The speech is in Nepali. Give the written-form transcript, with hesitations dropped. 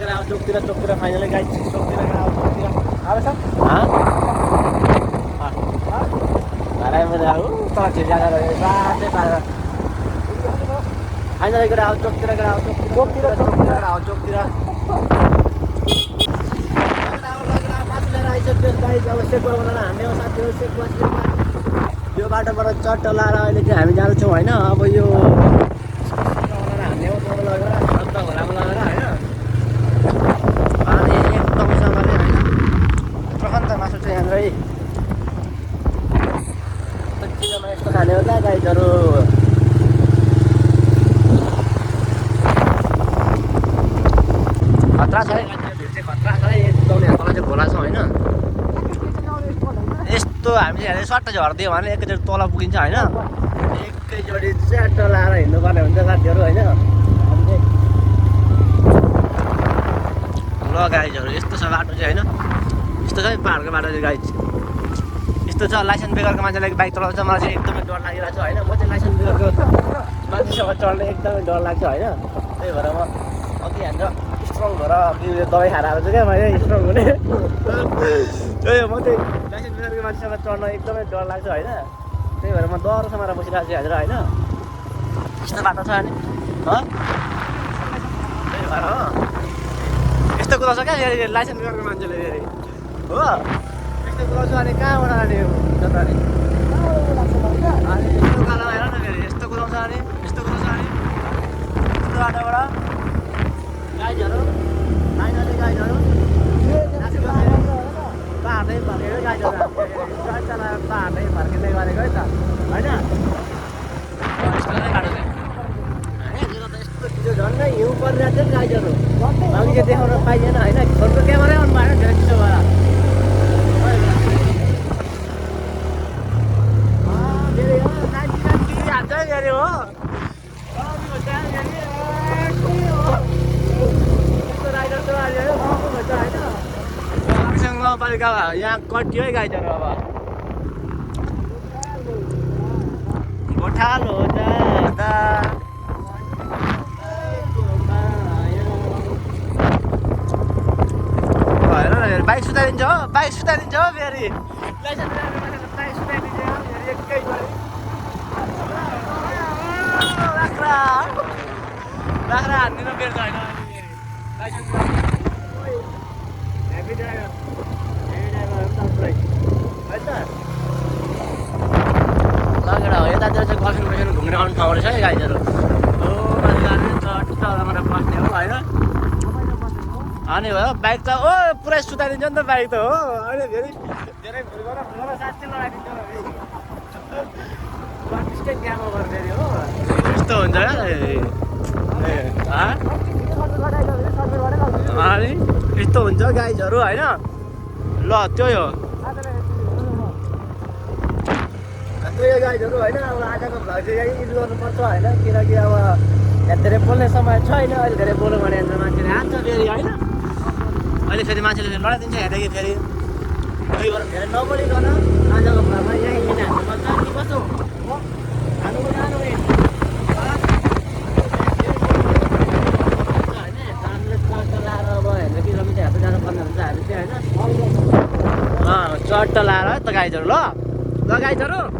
लगेर आऊ चोकतिर फाइनली गाइस चोकतिर लगेर आऊ चोकतिर आवे छ भाइ मैले आऊ तर चाहिँ जागा रहे बाटै पार फाइनली लगेर आऊ चोकतिर लगेर आऊ चोकतिर अब सेक बनाउन हान्ने साथीहरू सेक बस्ने यो बाटोबाट चट्ट लाएर अहिले चाहिँ हामी जान्छौँ होइन अब यो हान्ने हो तल लगेर अन्त घोडामा लगेर होइन अनि एकदमसँगले होइन प्रशान्त मासु चाहिँ यहाँनिर चिजमा यस्तो खाने हो क्या गाइजहरू खतरा छ है भिड चाहिँ खतरा छ है एकदम यहाँ तल चाहिँ खोला छ होइन यस्तो हामी चाहिँ सट्ट झरिदियो भने एकैचोटि तल पुगिन्छ होइन एकैचोटि च्याट्ट लाएर हिँड्नुपर्ने हुन्छ साथीहरू होइन ल गाइजहरू यस्तो छ बाटो चाहिँ होइन यस्तो छ है पाहाडको बाटो चाहिँ गाइज यस्तो छ लाइसेन्स बेगरको मान्छेलाई बाइक चलाउँछ मलाई चाहिँ एकदमै डर लागिरहेको छ होइन म चाहिँ लाइसेन्स बेगरको मान्छेसँग चढ्ने एकदमै डर लाग्छ होइन त्यही भएर म अघि हाम्रो स्ट्रङ भएर दबाई खाएर आएको छु क्या मैले स्ट्रङ हुने त्यही हो म चाहिँ लाइसेन्स बेगरको मान्छेसँग चढ्न एकदमै डर लाग्छ होइन त्यही भएर म डर समाएर बसिरहेको छु हजुर होइन यस्तो बाटो छ अनि त्यही भएर हो यस्तो कुदाउँछ क्या फेरि लाइसेन्स बेगरको मान्छेले फेरि हो यस्तो कुदाउँछ अनि कहाँबाट अनि हुन्छ त अनि यस्तो कालोमा हेर न फेरि यस्तो कुदाउँछ अनि यस्तो कुदाउँछ अनि यस्तो बाटोबाट गाइजहरू फाइनली गाइजहरू पाहाडै फर्केको गाइजहरू पाहाडै फर्किँदै गरेको है त होइन यस्तो नै बाटो चाहिँ यस्तो चिजो झन्डै हिउँ परिरहेको थियो गाइजहरू अघि चाहिँ देखाउन पाइएन होइन फोनको क्यामेरै अन भएन धेरै चिसो भएर हान्छ फेरि हो गाउँपालिका यहाँ कटियो है गाइजहरू अब गोठालो जाँदा हेर न फेरि बाइक सुताइदिन्छ हो फेरि बाइक सुताइदिन्छ फेरि एकैचोटि बाख्रा हान्दिनँ फेरि त होइन हेभी ड्राइभर लगेर हो यतातिर चाहिँ गर्लफ्रेन्ड घुम्ने आउने ठाउँ रहेछ है गाइजहरू हो चट्टबाट बस्ने हो होइन अनि भयो बाइक त ओ पुरै सुताइदिन्छ नि त बाइक त हो अहिले फेरि धेरै साँच्चै लगाइदिन्छ मिस्टेक क्यामो गर्छ फेरि हो यस्तो हुन्छ क्या अनि यस्तो हुन्छ गाइजहरू होइन ल त्यही हो त्यही गाइजहरू होइन अब आजको भ्लग चाहिँ यही युज गर्नुपर्छ होइन किनकि अब यहाँ धेरै बोल्ने समय छैन अहिले धेरै बोल्यो भने मान्छेले हान्छ फेरि होइन अहिले फेरि मान्छेले लडाइदिन्छ हेरेदेखि फेरि त्यही भएर धेरै नबोलिकन आजको भ्लगमा यहीँ हान्नु पर्छ कि कसो हान्नु जानु चट्ट लाएर त गाइजहरू ल गाइजहरू